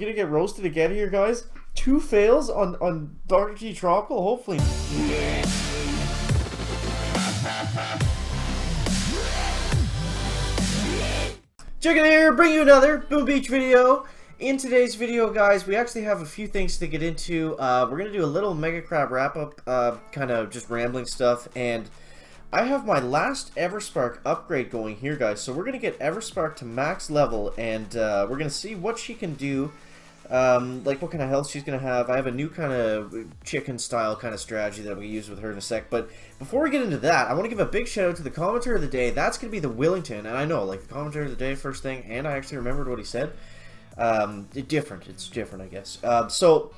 Gonna get roasted again here, guys. 2 fails on Dr. T Tropical, hopefully. Chicken here, bring you another Boom Beach video. In today's video, guys, we actually have a few things to get into. We're gonna do a little Mega Crab wrap-up, kind of just rambling stuff, and I have my last Everspark upgrade going here, guys. So we're gonna get Everspark to max level, and we're gonna see what she can do. Like what kind of health she's gonna have. I have a new kind of chicken style kind of strategy that I'm gonna use with her in a sec. But before we get into that, I want to give a big shout out to the commenter of the day. That's gonna be the Willington, and I know, like, the commenter of the day first thing, and I actually remembered what he said. It's different, I guess. So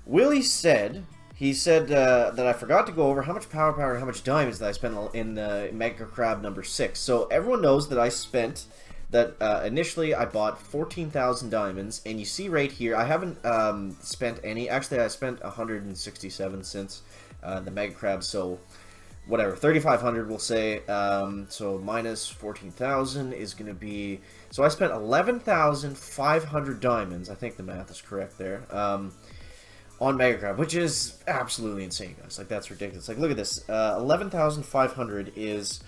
Willie said, that I forgot to go over how much power and how much diamonds that I spent in Mega Crab number 6. So everyone knows that I spent. Initially I bought 14,000 diamonds, and you see right here, I haven't spent any. Actually, I spent 167 since the Mega Crab, so whatever, 3,500 we'll say. So minus 14,000 is going to be, so I spent 11,500 diamonds, I think the math is correct there, on Mega Crab, which is absolutely insane, guys. Like, that's ridiculous. Like, look at this, 11,500 is...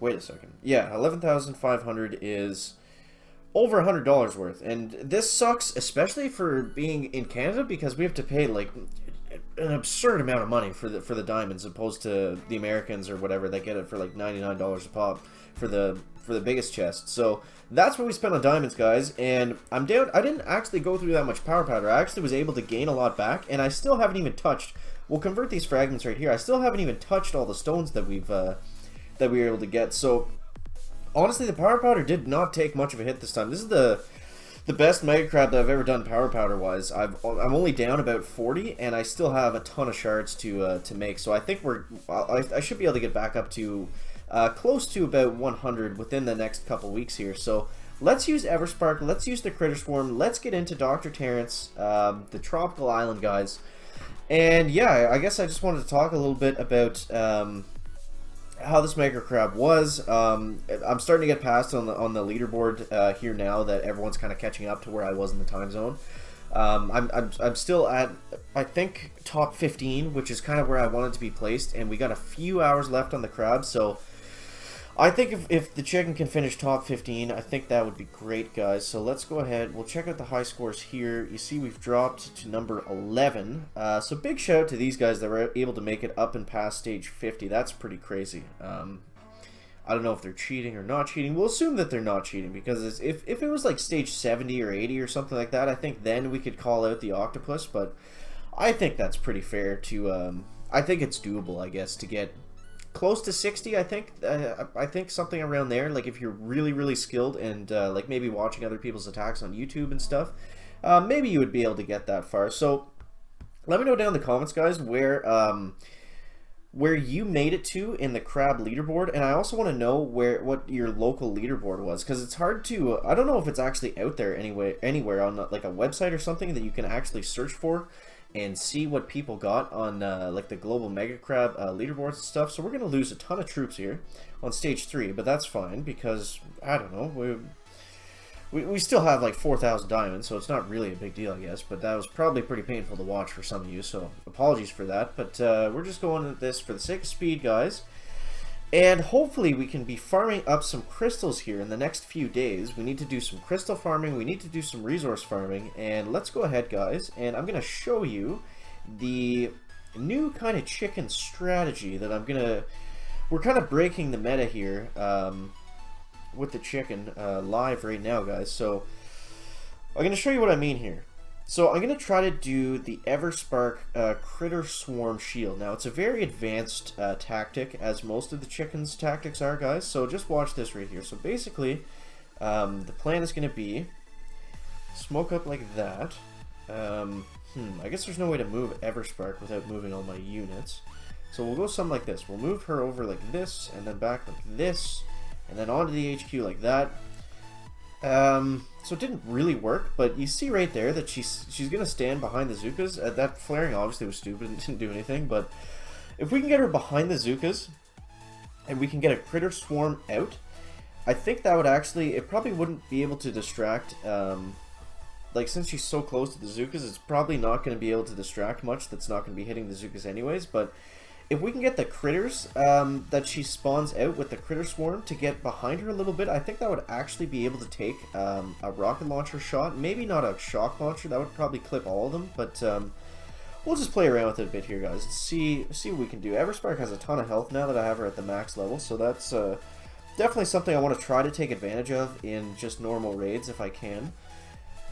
Wait a second. Yeah, 11,500 is over $100 worth, and this sucks, especially for being in Canada, because we have to pay like an absurd amount of money for the diamonds, opposed to the Americans or whatever that get it for like $99 a pop for the biggest chest. So that's what we spent on diamonds, guys. And I'm down. I didn't actually go through that much power powder. I actually was able to gain a lot back, and I still haven't even touched. We'll convert these fragments right here. I still haven't even touched all the stones that we were able to get. So honestly, the power powder did not take much of a hit this time. This is the best Mega Crab that I've ever done power powder wise. I'm only down about 40, and I still have a ton of shards to make. So I think I should be able to get back up to close to about 100 within the next couple weeks here. So let's use Everspark. Let's use the Critter Swarm. Let's get into Dr. Terrence, the Tropical Island, guys. And yeah, I guess I just wanted to talk a little bit about how this Mega Crab was. I'm starting to get past on the leaderboard here now that everyone's kind of catching up to where I was in the time zone. I'm still at, I think, top 15, which is kind of where I wanted to be placed, and we got a few hours left on the crab. So I think if the chicken can finish top 15, I think that would be great, guys. So let's go ahead. We'll check out the high scores here. You see we've dropped to number 11. So big shout out to these guys that were able to make it up and past stage 50. That's pretty crazy. I don't know if they're cheating or not cheating. We'll assume that they're not cheating, because if it was like stage 70 or 80 or something like that, I think then we could call out the octopus. But I think that's pretty fair to... I think it's doable, I guess, to get close to 60. I think something around there. Like, if you're really skilled and like maybe watching other people's attacks on YouTube and stuff, maybe you would be able to get that far. So let me know down in the comments, guys, where you made it to in the crab leaderboard, and I also want to know what your local leaderboard was, because it's hard to, I don't know if it's actually out there anywhere on like a website or something that you can actually search for and see what people got on like the global Mega Crab leaderboards and stuff. So we're going to lose a ton of troops here on stage 3, but that's fine, because, I don't know, we still have like 4,000 diamonds, so it's not really a big deal, I guess. But that was probably pretty painful to watch for some of you, so apologies for that. But we're just going at this for the sake of speed, guys. And hopefully we can be farming up some crystals here in the next few days. We need to do some crystal farming, we need to do some resource farming, and let's go ahead, guys, and I'm going to show you the new kind of chicken strategy that we're kind of breaking the meta here with the chicken live right now, guys. So I'm going to show you what I mean here. So I'm going to try to do the Everspark Critter Swarm Shield. Now, it's a very advanced tactic, as most of the chicken's tactics are, guys. So just watch this right here. So basically, the plan is going to be smoke up like that. I guess there's no way to move Everspark without moving all my units. So we'll go something like this. We'll move her over like this, and then back like this, and then onto the HQ like that. So it didn't really work, but you see right there that she's gonna stand behind the Zookas. That flaring obviously was stupid and didn't do anything, but if we can get her behind the Zookas and we can get a Critter Swarm out, I think that would actually, it probably wouldn't be able to distract like, since she's so close to the Zookas, it's probably not going to be able to distract much that's not going to be hitting the Zookas anyways, but if we can get the critters that she spawns out with the critter swarm to get behind her a little bit, I think that would actually be able to take a rocket launcher shot. Maybe not a shock launcher, that would probably clip all of them, but we'll just play around with it a bit here, guys, and see what we can do. Everspark has a ton of health now that I have her at the max level, so that's definitely something I want to try to take advantage of in just normal raids if I can.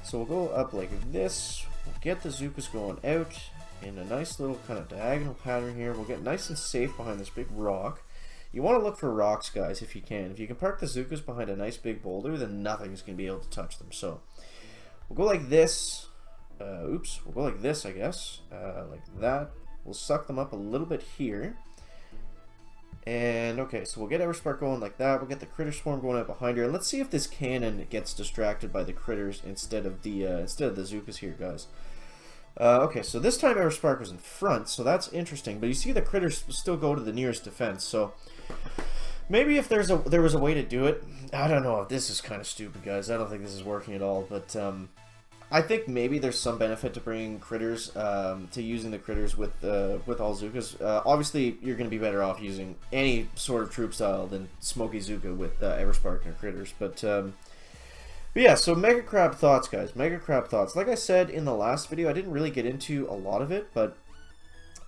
So we'll go up like this, we'll get the Zookas going out in a nice little kind of diagonal pattern here. We'll get nice and safe behind this big rock. You want to look for rocks, guys, if you can. If you can park the Zookas behind a nice big boulder, then nothing's going to be able to touch them. So we'll go like this. Oops, we'll go like this, I guess. Like that. We'll suck them up a little bit here. And okay, so we'll get Everspark going like that. We'll get the critter swarm going out behind her. And let's see if this cannon gets distracted by the critters instead of the Zookas here, guys. Okay, so this time Everspark was in front, so that's interesting. But you see the critters still go to the nearest defense. So maybe if there was a way to do it. I don't know. This is kind of stupid, guys. I don't think this is working at all. But I think maybe there's some benefit to bringing critters, to using the critters with all Zookas. Obviously, you're going to be better off using any sort of troop style than Smoky Zooka with Everspark and her critters. But yeah, so Mega Crab thoughts, guys. Mega Crab thoughts. Like I said in the last video, I didn't really get into a lot of it, but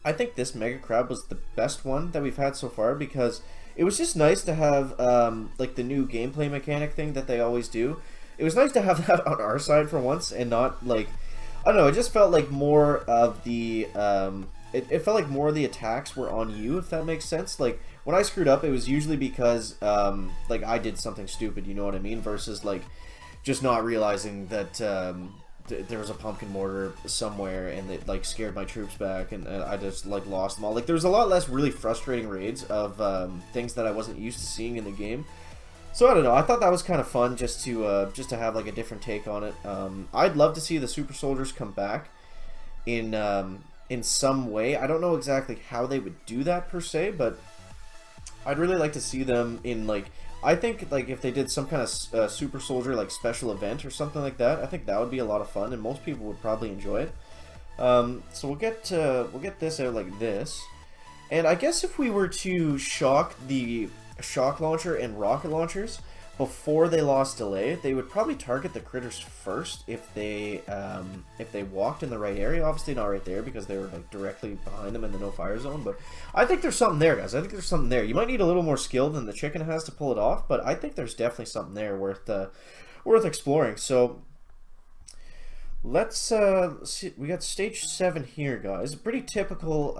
I think this Mega Crab was the best one that we've had so far because it was just nice to have like the new gameplay mechanic thing that they always do. It was nice to have that on our side for once and not like, I don't know, it just felt like more of the, it felt like more of the attacks were on you, if that makes sense. Like, when I screwed up, it was usually because, like, I did something stupid, you know what I mean? Versus, like, just not realizing that there was a pumpkin mortar somewhere and it like scared my troops back and I just like lost them all. Like there was a lot less really frustrating raids of things that I wasn't used to seeing in the game. So I don't know. I thought that was kind of fun just to have like a different take on it. I'd love to see the super soldiers come back in some way. I don't know exactly how they would do that per se, but I'd really like to see them in like. I think like if they did some kind of super soldier like special event or something like that, I think that would be a lot of fun, and most people would probably enjoy it. So we'll get this out like this, and I guess if we were to shock the shock launcher and rocket launchers before they lost delay, they would probably target the critters first if they walked in the right area. Obviously not right there because they were like directly behind them in the no fire zone, but I think there's something there, guys. I think there's something there. You might need a little more skill than the chicken has to pull it off, but I think there's definitely something there worth exploring. So let's see. We got stage 7 here, guys. A pretty typical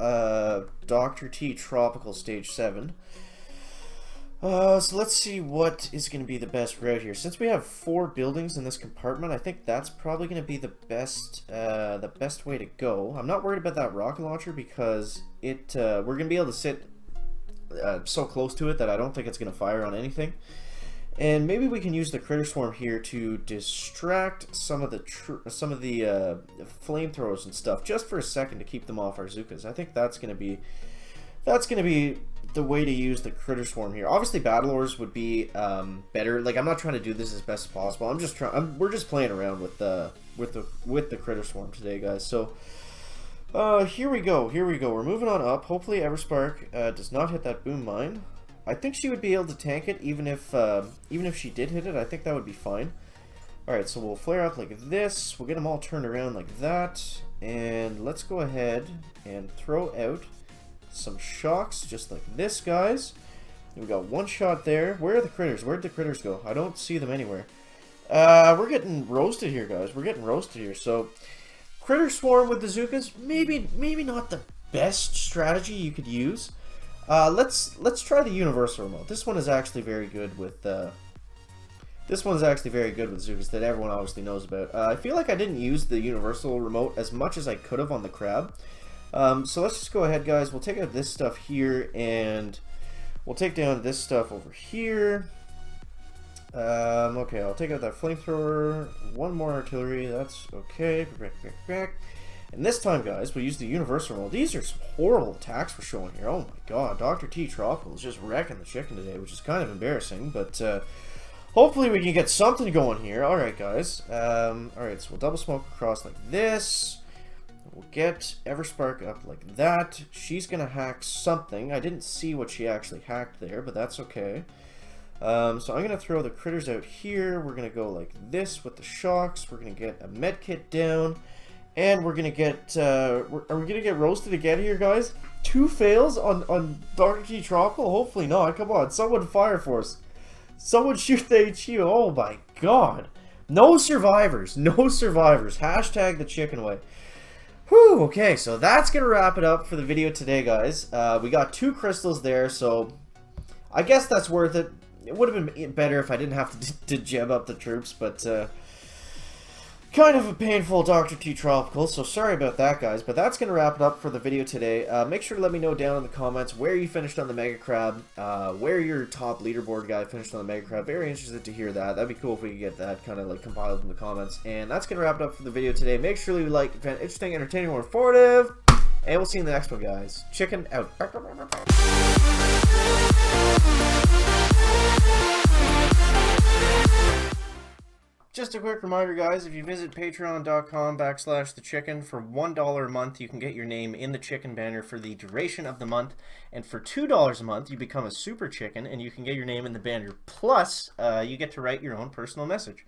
Dr. T tropical stage 7. So let's see what is going to be the best route here. Since we have 4 buildings in this compartment, I think that's probably going to be the best way to go. I'm not worried about that rocket launcher because we're going to be able to sit so close to it that I don't think it's going to fire on anything. And maybe we can use the critter swarm here to distract some of the flamethrowers and stuff just for a second to keep them off our Zookas. I think that's going to be the way to use the critter swarm here. Obviously battle ores would be better. Like I'm not trying to do this as best as possible. We're just playing around with the critter swarm today, guys. So here we go. We're moving on up. Hopefully Everspark does not hit that boom mine. I think she would be able to tank it even if she did hit it. I think that would be fine. All right, so we'll flare up like this. We'll get them all turned around like that, and let's go ahead and throw out some shocks just like this, guys. We got one shot there. Where are the critters? Where'd the critters go? I don't see them anywhere. We're getting roasted here, guys. We're getting roasted here. So critter swarm with the Zookas, maybe not the best strategy you could use. Let's try the universal remote. This one is actually very good with Zookas that everyone obviously knows about. I feel like I didn't use the universal remote as much as I could have on the crab. So let's just go ahead, guys. We'll take out this stuff here, and we'll take down this stuff over here. Okay, I'll take out that flamethrower. One more artillery. That's okay. And this time, guys, we'll use the universal roll. These are some horrible attacks we're showing here. Oh my god, Dr. T Tropical is just wrecking the chicken today, which is kind of embarrassing, but Hopefully we can get something going here. Alright, guys. Alright, so we'll double smoke across like this. We'll get Everspark up like that. She's gonna hack something. I didn't see what she actually hacked there, but that's okay. So I'm gonna throw the critters out here. We're gonna go like this with the shocks. We're gonna get a med kit down. And we're gonna get, are we gonna get roasted again here, guys? 2 fails on Dr. T Tropical? Hopefully not. Come on, someone fire for us. Someone shoot the HU. Oh my god. No survivors. No survivors. Hashtag the chicken way. Whew, okay, so that's going to wrap it up for the video today, guys. We got 2 crystals there, so I guess that's worth it. It would have been better if I didn't have to gem up the troops, but kind of a painful Dr. T Tropical, so sorry about that, guys. But that's going to wrap it up for the video today. Make sure to let me know down in the comments where you finished on the Mega Crab, where your top leaderboard guy finished on the Mega Crab. Very interested to hear that. That'd be cool if we could get that kind of like compiled in the comments. And that's going to wrap it up for the video today. Make sure you like, if you found it interesting, entertaining, or informative. And we'll see you in the next one, guys. Chicken out. Just a quick reminder, guys, if you visit patreon.com/thechicken for $1 a month, you can get your name in the chicken banner for the duration of the month. And for $2 a month, you become a super chicken and you can get your name in the banner. Plus, you get to write your own personal message.